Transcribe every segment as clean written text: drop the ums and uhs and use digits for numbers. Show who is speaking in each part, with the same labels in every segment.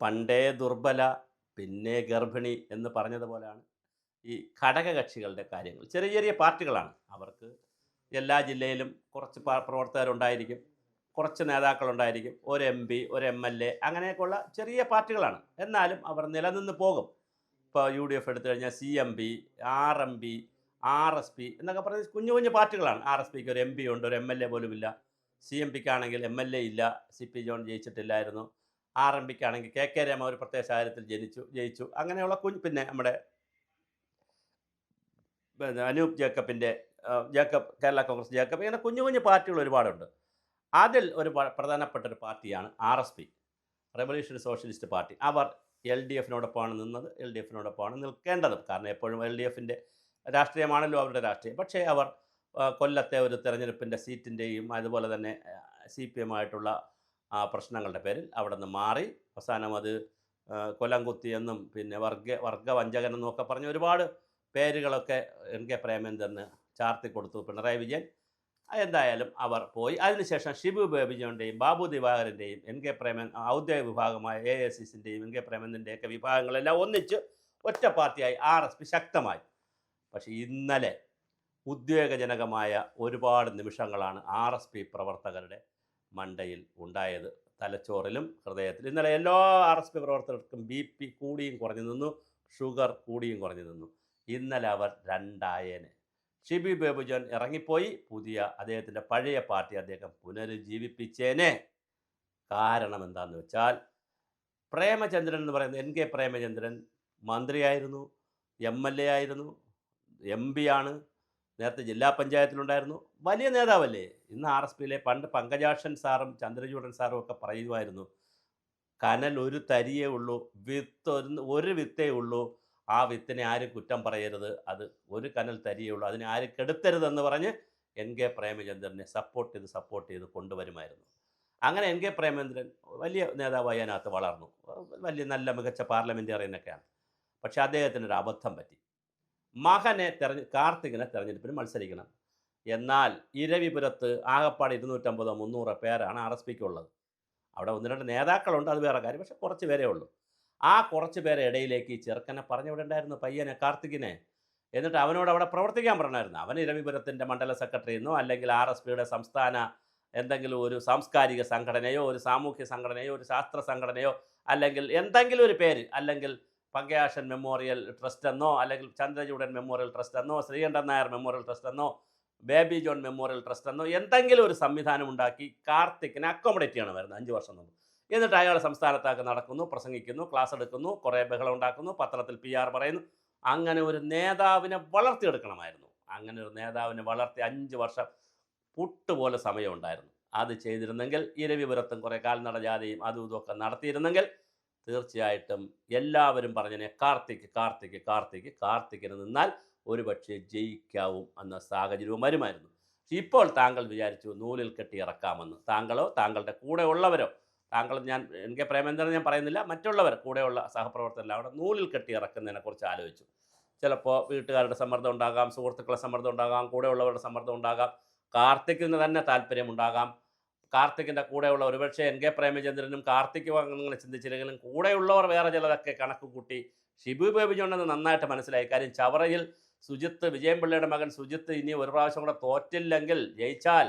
Speaker 1: പണ്ടേ ദുർബല പിന്നെ ഗർഭിണി എന്ന് പറഞ്ഞതുപോലെയാണ് ഈ ഘടകകക്ഷികളുടെ കാര്യങ്ങൾ. ചെറിയ ചെറിയ പാർട്ടികളാണ്. അവർക്ക് എല്ലാ ജില്ലയിലും കുറച്ച് പ്രവർത്തകരുണ്ടായിരിക്കും. കുറച്ച് നേതാക്കളുണ്ടായിരിക്കും. ഒരു എംപി, ഒരു എംഎൽഎ അങ്ങനെയൊക്കെയുള്ള ചെറിയ പാർട്ടികളാണ്. എന്നാലും അവർ നിലനിന്ന് പോകും. ഇപ്പോൾ യുഡിഎഫ് എടുത്തു കഴിഞ്ഞാൽ സിഎംപി, ആർഎംപി, ആർഎസ്പി എന്നൊക്കെ പറഞ്ഞ് കുഞ്ഞു കുഞ്ഞു പാർട്ടികളാണ്. ആർഎസ്പിക്ക് ഒരു എംപി ഉണ്ട്, ഒരു എംഎൽഎ പോലുമില്ല. സിഎംപിക്കാണെങ്കിൽ എംഎൽഎ ഇല്ല, സിപി ജോൺ ജയിച്ചിട്ടില്ലായിരുന്നു. ആർഎംപിക്കാണെങ്കിൽ കെ രമ ഒരു പ്രത്യേക സാഹചര്യത്തിൽ ജയിച്ചു. അങ്ങനെയുള്ള പിന്നെ നമ്മുടെ അനൂപ് ജേക്കബിൻ്റെ ജേക്കബ്, കേരള കോൺഗ്രസ് ജേക്കബ്, ഇങ്ങനെ കുഞ്ഞു കുഞ്ഞു പാർട്ടികൾ ഒരുപാടുണ്ട്. അതിൽ ഒരു പ്രധാനപ്പെട്ട ഒരു പാർട്ടിയാണ് ആർഎസ്പി, റെവല്യൂഷണറി സോഷ്യലിസ്റ്റ് പാർട്ടി. അവർ എൽ ഡി എഫിനോടൊപ്പമാണ് നിന്നത്, എൽ ഡി എഫിനോടൊപ്പമാണ് നിൽക്കേണ്ടതും. കാരണം എപ്പോഴും എൽ ഡി എഫിൻ്റെ രാഷ്ട്രീയമാണല്ലോ അവരുടെ രാഷ്ട്രീയം. പക്ഷേ അവർ കൊല്ലത്തെ ഒരു തെരഞ്ഞെടുപ്പിൻ്റെ സീറ്റിൻ്റെയും അതുപോലെ തന്നെ സി പി എമ്മായിട്ടുള്ള പ്രശ്നങ്ങളുടെ പേരിൽ അവിടെ നിന്ന് മാറി. അവസാനം അത് കൊല്ലം കുത്തി എന്നും പിന്നെ വർഗവഞ്ചകനെന്നും ഒക്കെ പറഞ്ഞ് ഒരുപാട് പേരുകളൊക്കെ എൻ കെ പ്രേമചന്ദ്രന് ചാർത്തി കൊടുത്തു പിണറായി വിജയൻ. എന്തായാലും അവർ പോയി. അതിനുശേഷം ഷിബു ബേബി ജോണിൻ്റെയും ബാബു ദിവാകരൻ്റെയും എൻ കെ ഔദ്യോഗിക വിഭാഗമായ AICCൻ്റെയും എൻ കെ പ്രേമചന്ദ്രൻ്റെയൊക്കെ വിഭാഗങ്ങളെല്ലാം ഒന്നിച്ച് ഒറ്റ പാർട്ടിയായി RSP ശക്തമായി. പക്ഷേ ഇന്നലെ ഉദ്വേഗജനകമായ ഒരുപാട് നിമിഷങ്ങളാണ് RSP പ്രവർത്തകരുടെ മണ്ടയിൽ ഉണ്ടായത്, തലച്ചോറിലും ഹൃദയത്തിലും. ഇന്നലെ എല്ലാ RSP പ്രവർത്തകർക്കും BP കൂടിയും കുറഞ്ഞു നിന്നു, ഷുഗർ കൂടിയും കുറഞ്ഞു നിന്നു. ഇന്നലെ അവർ രണ്ടായേനെ. ഷിബി ബേബി ജോൺ ഇറങ്ങിപ്പോയി, പുതിയ അദ്ദേഹത്തിൻ്റെ പഴയ പാർട്ടി അദ്ദേഹം പുനരുജ്ജീവിപ്പിച്ചേനെ. കാരണം എന്താണെന്ന് വെച്ചാൽ പ്രേമചന്ദ്രൻ എന്ന് പറയുന്നത് എൻ കെ പ്രേമചന്ദ്രൻ മന്ത്രിയായിരുന്നു, MLA ആയിരുന്നു, MP ആണ്, നേരത്തെ ജില്ലാ പഞ്ചായത്തിലുണ്ടായിരുന്നു, വലിയ നേതാവല്ലേ. ഇന്ന് RSPയിലെ പണ്ട് പങ്കജാക്ഷൻ സാറും ചന്ദ്രചൂഡൻ സാറും ഒക്കെ പറയുമായിരുന്നു, കനൽ ഒരു തരിയേ ഉള്ളൂ, വിത്ത് ഒരു വിത്തേ ഉള്ളൂ, ആ വിത്തിനെ ആരും കുറ്റം പറയരുത്, അത് ഒരു കനൽ തരിയേ ഉള്ളൂ, അതിനെ ആരും കെടുത്തരുതെന്ന് പറഞ്ഞ് എൻ കെ പ്രേമചന്ദ്രനെ സപ്പോർട്ട് ചെയ്ത് കൊണ്ടുവരുമായിരുന്നു. അങ്ങനെ എൻ കെ പ്രേമചന്ദ്രൻ വലിയ നേതാവായി അതിനകത്ത് വളർന്നു, വലിയ നല്ല മികച്ച പാർലമെൻറ്റേറിയനൊക്കെയാണ്. പക്ഷേ അദ്ദേഹത്തിനൊരു അബദ്ധം പറ്റി. മകനെ കാർത്തികിനെ തെരഞ്ഞെടുപ്പിന് മത്സരിക്കണം. എന്നാൽ ഇരവിപുരത്ത് ആകപ്പാട് 250-300 പേരാണ് RSPക്കുള്ളത്. അവിടെ ഒന്ന് രണ്ട് നേതാക്കളുണ്ട്, അത് വേറെ കാര്യം. പക്ഷേ കുറച്ച് പേരേ ഉള്ളൂ. ആ കുറച്ച് പേരെ ഇടയിലേക്ക് ഈ ചെറുക്കനെ പറഞ്ഞു വിടണ്ടായിരുന്നു, പയ്യനെ, കാർത്തികിനെ. എന്നിട്ട് അവനോട് അവിടെ പ്രവർത്തിക്കാൻ പറഞ്ഞായിരുന്നു. അവൻ ഇരവിപുരത്തിൻ്റെ മണ്ഡല സെക്രട്ടറി എന്നോ അല്ലെങ്കിൽ RSPയുടെ സംസ്ഥാന എന്തെങ്കിലും ഒരു സാംസ്കാരിക സംഘടനയോ ഒരു സാമൂഹ്യ സംഘടനയോ ഒരു ശാസ്ത്ര സംഘടനയോ അല്ലെങ്കിൽ എന്തെങ്കിലും ഒരു പേര്, അല്ലെങ്കിൽ പങ്കയാശൻ മെമ്മോറിയൽ ട്രസ്റ്റ് എന്നോ അല്ലെങ്കിൽ ചന്ദ്രചൂഡൻ മെമ്മോറിയൽ ട്രസ്റ്റ് എന്നോ ശ്രീകണ്ഠൻ നായർ മെമ്മോറിയൽ ട്രസ്റ്റ് എന്നോ ബേബി ജോൺ മെമ്മോറിയൽ ട്രസ്റ്റ് എന്നോ എന്തെങ്കിലും ഒരു സംവിധാനം ഉണ്ടാക്കി കാർത്തിക്കിനെ അക്കോമഡേറ്റ് ചെയ്യണം വരുന്നത് 5 വർഷം മുമ്പ്. എന്നിട്ട് അയാൾ സംസ്ഥാനത്തൊക്കെ നടക്കുന്നു, പ്രസംഗിക്കുന്നു, ക്ലാസ് എടുക്കുന്നു, കുറേ ബഹളം ഉണ്ടാക്കുന്നു, പത്രത്തിൽ PR പറയുന്നു. അങ്ങനെ ഒരു നേതാവിനെ വളർത്തിയെടുക്കണമായിരുന്നു. അങ്ങനെ ഒരു നേതാവിനെ വളർത്തി 5 വർഷം പുട്ടുപോലെ സമയമുണ്ടായിരുന്നു. അത് ചെയ്തിരുന്നെങ്കിൽ ഇരവിപുരത്തും കുറേ കാൽനട ജാഥയും അതും ഇതൊക്കെ നടത്തിയിരുന്നെങ്കിൽ തീർച്ചയായിട്ടും എല്ലാവരും പറഞ്ഞതിനെ കാർത്തിക്കിന് നിന്നാൽ ഒരുപക്ഷെ ജയിക്കാവും എന്ന സാഹചര്യവും വരുമായിരുന്നു. ഇപ്പോൾ താങ്കൾ വിചാരിച്ചു നൂലിൽ കെട്ടി ഇറക്കാമെന്ന്. താങ്കളോ താങ്കളുടെ കൂടെ ഉള്ളവരോ, താങ്കൾ, ഞാൻ എൻ കെ പ്രേമചന്ദ്രൻ ഞാൻ പറയുന്നില്ല, മറ്റുള്ളവർ കൂടെയുള്ള സഹപ്രവർത്തകരെല്ലാം അവിടെ നൂലിൽ കെട്ടി ഇറക്കുന്നതിനെക്കുറിച്ച് ആലോചിച്ചു. ചിലപ്പോൾ വീട്ടുകാരുടെ സമ്മർദ്ദം ഉണ്ടാകാം, സുഹൃത്തുക്കളുടെ സമ്മർദ്ദം ഉണ്ടാകാം, കൂടെയുള്ളവരുടെ സമ്മർദ്ദം ഉണ്ടാകാം, കാർത്തിക്കിന് തന്നെ താല്പര്യമുണ്ടാകാം. കാർത്തിക്കിൻ്റെ കൂടെയുള്ള ഒരുപക്ഷെ എൻ കെ പ്രേമചന്ദ്രനും കാർത്തിക്കും അങ്ങനെ ചിന്തിച്ചില്ലെങ്കിലും കൂടെയുള്ളവർ വേറെ ചിലതൊക്കെ കണക്ക് കൂട്ടി. ഷിബു ബേബി ജോണെന്ന് നന്നായിട്ട് മനസ്സിലായി. കാര്യം ചവറയിൽ വിജയൻപിള്ളയുടെ മകൻ സുജിത്ത് ഇനി ഒരു പ്രാവശ്യം കൂടെ തോറ്റില്ലെങ്കിൽ, ജയിച്ചാൽ,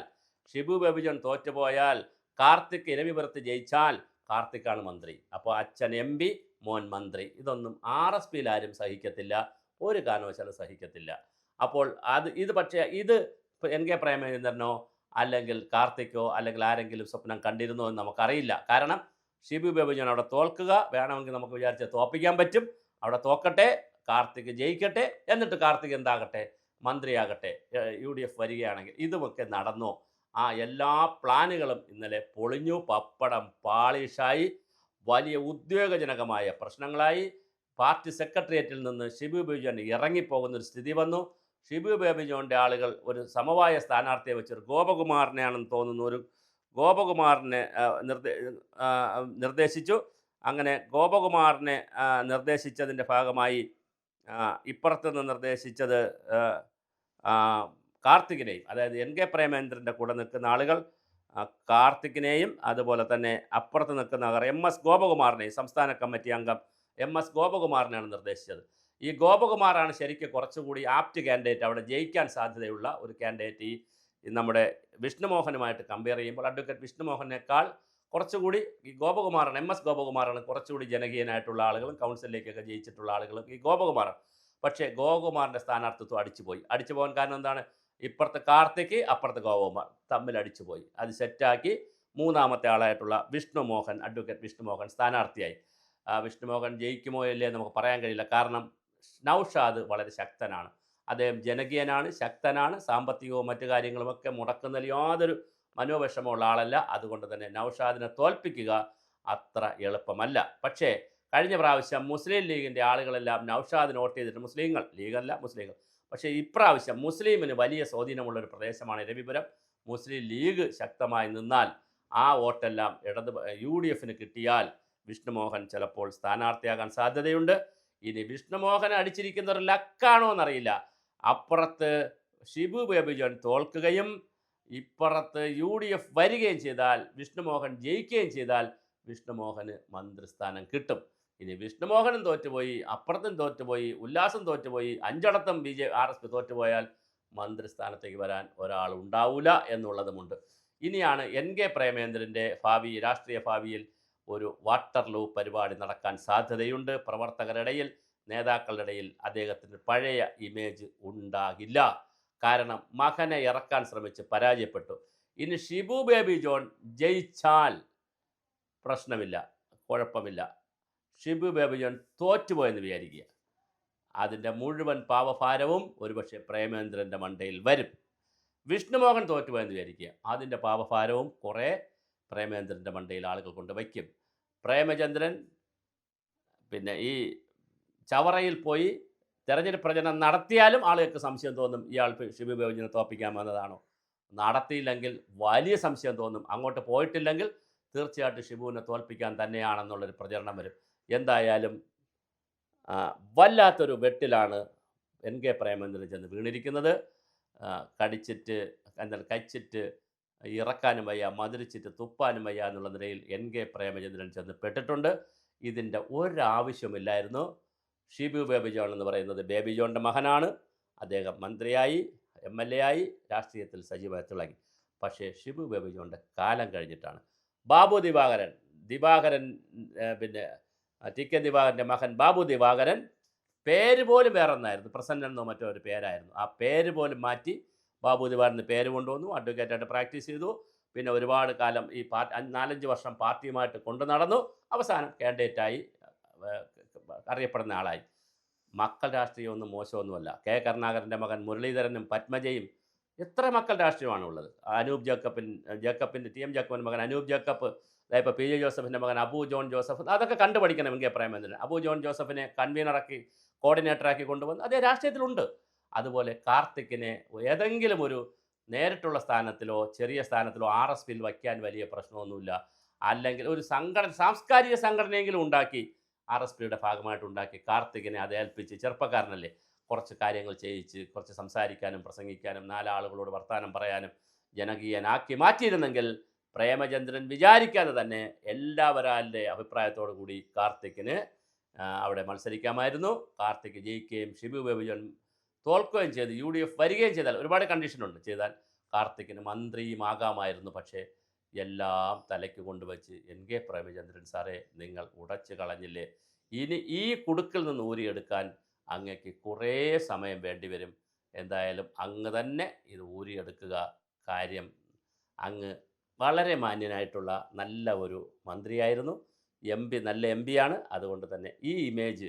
Speaker 1: ഷിബു ബേബി ജോൺ തോറ്റുപോയാൽ, കാർത്തിക് ഇരവിപുരത്ത് ജയിച്ചാൽ കാർത്തിക്കാണ് മന്ത്രി. അപ്പോൾ അച്ഛൻ MP, മോൻ മന്ത്രി. ഇതൊന്നും RSPയിൽ ആരും സഹിക്കത്തില്ല, ഒരു കാരണവശാലും സഹിക്കത്തില്ല. അപ്പോൾ ഇത് എൻ കെ പ്രേമചന്ദ്രനോ അല്ലെങ്കിൽ കാർത്തിക്കോ അല്ലെങ്കിൽ ആരെങ്കിലും സ്വപ്നം കണ്ടിരുന്നോ എന്ന് നമുക്കറിയില്ല. കാരണം ഷിബു ബേബി ജോൺ അവിടെ തോൽക്കുക, വേണമെങ്കിൽ നമുക്ക് വിചാരിച്ച് തോൽപ്പിക്കാൻ പറ്റും. അവിടെ തോക്കട്ടെ, കാർത്തിക് ജയിക്കട്ടെ, എന്നിട്ട് കാർത്തിക് എന്താകട്ടെ, മന്ത്രിയാകട്ടെ, UDF വരികയാണെങ്കിൽ. ഇതുമൊക്കെ നടന്നോ? ആ എല്ലാ പ്ലാനുകളും ഇന്നലെ പൊളിഞ്ഞു, പപ്പടം പാളിഷായി, വലിയ ഉദ്വേഗജനകമായ പ്രശ്നങ്ങളായി. പാർട്ടി സെക്രട്ടേറിയറ്റിൽ നിന്ന് ഷിബു ബേബി ജോൺ ഇറങ്ങിപ്പോകുന്നൊരു സ്ഥിതി വന്നു. ഷിബു ബേബി ജോണിൻ്റെ ആളുകൾ ഒരു സമവായ സ്ഥാനാർത്ഥിയെ വെച്ചൊരു ഗോപകുമാറിനെയാണെന്ന് തോന്നുന്നു, ഒരു ഗോപകുമാറിനെ നിർദ്ദേശിച്ചു. അങ്ങനെ ഗോപകുമാറിനെ നിർദ്ദേശിച്ചതിൻ്റെ ഭാഗമായി ഇപ്പുറത്തുനിന്ന് നിർദ്ദേശിച്ചത് കാർത്തികിനെയും, അതായത് എൻ കെ പ്രേമേന്ദ്രൻ്റെ കൂടെ നിൽക്കുന്ന ആളുകൾ കാർത്തിക്കിനെയും അതുപോലെ തന്നെ അപ്പുറത്ത് നിൽക്കുന്ന MS ഗോപകുമാറിനെയും സംസ്ഥാന കമ്മിറ്റി അംഗം MS ഗോപകുമാറിനെയാണ് നിർദ്ദേശിച്ചത്. ഈ ഗോപകുമാറാണ് ശരിക്കും കുറച്ചുകൂടി ആപ്റ്റ് കാൻഡിഡേറ്റ്, അവിടെ ജയിക്കാൻ സാധ്യതയുള്ള ഒരു കാൻഡിഡേറ്റ്. ഈ നമ്മുടെ വിഷ്ണുമോഹനുമായിട്ട് കമ്പയർ ചെയ്യുമ്പോൾ അഡ്വക്കേറ്റ് വിഷ്ണുമോഹനേക്കാൾ കുറച്ചുകൂടി ഈ ഗോപകുമാറാണ്, MS ഗോപകുമാറാണ് കുറച്ചുകൂടി ജനകീയനായിട്ടുള്ള ആളുകളും കൗൺസിലിലേക്കൊക്കെ ജയിച്ചിട്ടുള്ള ആളുകളും ഈ ഗോപകുമാറാണ്. പക്ഷേ ഗോപകുമാറിൻ്റെ സ്ഥാനാർത്ഥിത്വം അടിച്ചു പോകാൻ കാരണം എന്താണ്? ഇപ്പുറത്ത് കാർത്തിക്, അപ്പുറത്ത് ഗോപകുമാർ തമ്മിൽ അടിച്ചുപോയി. അത് സെറ്റാക്കി മൂന്നാമത്തെ ആളായിട്ടുള്ള വിഷ്ണുമോഹൻ, അഡ്വക്കേറ്റ് വിഷ്ണുമോഹൻ സ്ഥാനാർത്ഥിയായി. വിഷ്ണുമോഹൻ ജയിക്കുമോ ഇല്ലേ നമുക്ക് പറയാൻ കഴിയില്ല. കാരണം നൗഷാദ് വളരെ ശക്തനാണ്, അദ്ദേഹം ജനകീയനാണ്, ശക്തനാണ്, സാമ്പത്തികവും മറ്റു കാര്യങ്ങളുമൊക്കെ മുടക്കുന്നതിൽ യാതൊരു മനോവിഷമമുള്ള ആളല്ല. അതുകൊണ്ട് തന്നെ നൗഷാദിനെ തോൽപ്പിക്കുക അത്ര എളുപ്പമല്ല. പക്ഷേ കഴിഞ്ഞ പ്രാവശ്യം മുസ്ലിം ലീഗിൻ്റെ ആളുകളെല്ലാം നൗഷാദിന് വോട്ട് ചെയ്തിട്ട്, മുസ്ലിങ്ങൾ, ലീഗല്ല മുസ്ലിങ്ങൾ. പക്ഷേ ഇപ്രാവശ്യം മുസ്ലിമിന് വലിയ സ്വാധീനമുള്ളൊരു പ്രദേശമാണ് രവിപുരം. മുസ്ലിം ലീഗ് ശക്തമായി നിന്നാൽ ആ വോട്ടെല്ലാം UDF കിട്ടിയാൽ വിഷ്ണുമോഹൻ ചിലപ്പോൾ സ്ഥാനാർത്ഥിയാകാൻ സാധ്യതയുണ്ട്. ഇനി വിഷ്ണുമോഹൻ അടിച്ചിരിക്കുന്ന ഒരു ലക്കാണോ എന്നറിയില്ല. അപ്പുറത്ത് ഷിബു ബേബി ജോൺ തോൽക്കുകയും ഇപ്പുറത്ത് UDF വരികയും ചെയ്താൽ, വിഷ്ണുമോഹൻ ജയിക്കുകയും ചെയ്താൽ വിഷ്ണുമോഹന് മന്ത്രിസ്ഥാനം കിട്ടും. ഇനി വിഷ്ണുമോഹനും തോറ്റുപോയി, അപ്പുറത്തും തോറ്റുപോയി, ഉല്ലാസം തോറ്റുപോയി, അഞ്ചിടത്തും RSP തോറ്റുപോയാൽ മന്ത്രിസ്ഥാനത്തേക്ക് വരാൻ ഒരാളുണ്ടാവില്ല എന്നുള്ളതുമുണ്ട്. ഇനിയാണ് NK പ്രേമേന്ദ്രൻ്റെ ഭാവി, രാഷ്ട്രീയ ഭാവിയിൽ ഒരു വാട്ടർലൂ പരിപാടി നടക്കാൻ സാധ്യതയുണ്ട്. പ്രവർത്തകരുടെ ഇടയിൽ, നേതാക്കളുടെ ഇടയിൽ അദ്ദേഹത്തിന് പഴയ ഇമേജ് ഉണ്ടാകില്ല. കാരണം മകനെ ഇറക്കാൻ ശ്രമിച്ച് പരാജയപ്പെട്ടു. ഇനി ഷിബു ബേബി ജോൺ ജയിച്ചാൽ പ്രശ്നമില്ല, കുഴപ്പമില്ല. ഷിബു ബേബി ജോൺ തോറ്റുപോയെന്ന് വിചാരിക്കുക, അതിൻ്റെ മുഴുവൻ പാവഭാരവും ഒരുപക്ഷെ പ്രേമേന്ദ്രൻ്റെ മണ്ടയിൽ വരും. വിഷ്ണുമോഹൻ തോറ്റുപോയെന്ന് വിചാരിക്കുക, അതിൻ്റെ പാവഭാരവും കുറേ പ്രേമേന്ദ്രൻ്റെ മണ്ടയിൽ ആളുകൾ കൊണ്ട് വയ്ക്കും. പ്രേമചന്ദ്രൻ പിന്നെ ഈ ചവറയിൽ പോയി തെരഞ്ഞെടുപ്പ് പ്രചരണം നടത്തിയാലും ആളുകൾക്ക് സംശയം തോന്നും, ഇയാൾ ഷിബു ബേബി ജോണിനെ തോൽപ്പിക്കാൻ വന്നതാണോ. നടത്തിയില്ലെങ്കിൽ വലിയ സംശയം തോന്നും. അങ്ങോട്ട് പോയിട്ടില്ലെങ്കിൽ തീർച്ചയായിട്ടും ഷിബുവിനെ തോൽപ്പിക്കാൻ തന്നെയാണെന്നുള്ളൊരു പ്രചരണം വരും. എന്തായാലും വല്ലാത്തൊരു വെട്ടിലാണ് NK പ്രേമേന്ദ്രൻ ചെന്ന് വീണിരിക്കുന്നത്. കച്ചിട്ട് ഇറക്കാനും വയ്യ, മധുരിച്ചിട്ട് തുപ്പാനും വയ്യ എന്നുള്ള നിലയിൽ NK പ്രേമചന്ദ്രൻ ചെന്ന് പെട്ടിട്ടുണ്ട്. ഇതിൻ്റെ ഒരാവശ്യമില്ലായിരുന്നു. ഷിബു ബേബി ജോൺ എന്ന് പറയുന്നത് ബേബി ജോണിൻ്റെ മകനാണ്. അദ്ദേഹം മന്ത്രിയായി, MLA ആയി, രാഷ്ട്രീയത്തിൽ സജീവമായി തിളങ്ങി. പക്ഷേ ഷിബു ബേബി ജോണിൻ്റെ കാലം കഴിഞ്ഞിട്ടാണ്. ബാബു ദിവാകരൻ പിന്നെ TK ദിവാകരൻ്റെ മകൻ ബാബു ദിവാകരൻ, പേര് പോലും വേറെ ഒന്നായിരുന്നു, പ്രസന്നൻ എന്നോ മറ്റോ ഒരു പേരായിരുന്നു. ആ പേര് പോലും മാറ്റി ബാബു ദിവാകരന് പേര് കൊണ്ടുവന്നു, അഡ്വക്കേറ്റായിട്ട് പ്രാക്ടീസ് ചെയ്തു. പിന്നെ ഒരുപാട് കാലം ഈ 4-5 വർഷം പാർട്ടിയുമായിട്ട് കൊണ്ടു നടന്നു. അവസാനം കാൻഡിഡേറ്റായി അറിയപ്പെടുന്ന ആളായി. മക്കൾ രാഷ്ട്രീയമൊന്നും മോശമൊന്നുമല്ല. കരുണാകരൻ്റെ മകൻ മുരളീധരനും പത്മജയും എത്ര മക്കൾ രാഷ്ട്രീയമാണുള്ളത്. അനൂപ് ജേക്കബിൻ്റെ TM ജേക്കബിൻ്റെ മകൻ അനൂപ് ജേക്കബ്, ഇപ്പോൾ PJ ജോസഫിൻ്റെ മകൻ അബു ജോൺ ജോസഫ്, അതൊക്കെ കണ്ടുപഠിക്കണം NK പ്രേമേന്ദ്രൻ. അബു ജോൺ ജോസഫിനെ കൺവീനറാക്കി, കോർഡിനേറ്ററാക്കി കൊണ്ടുവന്ന് അതേ രാഷ്ട്രീയത്തിലുണ്ട്. അതുപോലെ കാർത്തിക്കിനെ ഏതെങ്കിലും ഒരു നേരിട്ടുള്ള സ്ഥാനത്തിലോ ചെറിയ സ്ഥാനത്തിലോ RSPയിൽ വയ്ക്കാൻ വലിയ പ്രശ്നമൊന്നുമില്ല. അല്ലെങ്കിൽ ഒരു സാംസ്കാരിക സംഘടനയെങ്കിലും ഉണ്ടാക്കി RSPയുടെ ഭാഗമായിട്ടുണ്ടാക്കി കാർത്തികിനെ അത് ഏൽപ്പിച്ച്, ചെറുപ്പക്കാരനല്ലേ, കുറച്ച് കാര്യങ്ങൾ ചെയ്യിച്ച്, കുറച്ച് സംസാരിക്കാനും പ്രസംഗിക്കാനും 4 ആളുകളോട് വർത്തമാനം പറയാനും ജനകീയനാക്കി മാറ്റിയിരുന്നെങ്കിൽ പ്രേമചന്ദ്രൻ വിചാരിക്കാതെ തന്നെ എല്ലാവരുടെ അഭിപ്രായത്തോടു കൂടി കാർത്തിക്കിന് അവിടെ മത്സരിക്കാമായിരുന്നു. കാർത്തിക് ജയിക്കുകയും ഷിബു ബേബി ജോൺ തോൽക്കുകയും ചെയ്ത് UDF വരികയും ചെയ്താൽ, ഒരുപാട് കണ്ടീഷനുണ്ട്, ചെയ്താൽ കാർത്തിക്കിന് മന്ത്രിയുമാകാമായിരുന്നു. പക്ഷേ എല്ലാം തലയ്ക്ക് കൊണ്ടുവച്ച് NK പ്രേമചന്ദ്രൻ സാറേ, നിങ്ങൾ ഉടച്ചു കളഞ്ഞില്ലേ, ഇനി ഈ കുടുക്കിൽ നിന്ന് ഊരിയെടുക്കാൻ അങ്ങക്ക് കുറേ സമയം വേണ്ടിവരും. എന്തായാലും അങ്ങ് തന്നെ ഇത് ഊരിയെടുക്കുക. കാര്യം അങ്ങ് വളരെ മാന്യനായിട്ടുള്ള നല്ല ഒരു മന്ത്രിയായിരുന്നു, നല്ല MP ആണ്. അതുകൊണ്ട് തന്നെ ഈ ഇമേജ്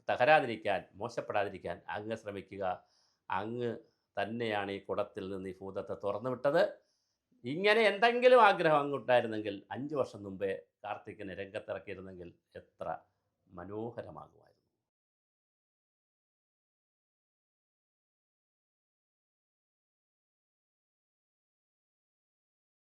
Speaker 1: തകരാതിരിക്കാൻ, മോശപ്പെടാതിരിക്കാൻ അങ്ങ് ശ്രമിക്കുക. അങ്ങ് തന്നെയാണ് ഈ കുടത്തിൽ നിന്ന് ഈ ഭൂതത്തെ തുറന്നു വിട്ടത്. ഇങ്ങനെ എന്തെങ്കിലും ആഗ്രഹം അങ്ങോട്ടായിരുന്നെങ്കിൽ 5 വർഷം മുമ്പേ കാർത്തിക്കിനെ രംഗത്തിറക്കിയിരുന്നെങ്കിൽ എത്ര മനോഹരമാകുമായിരുന്നു.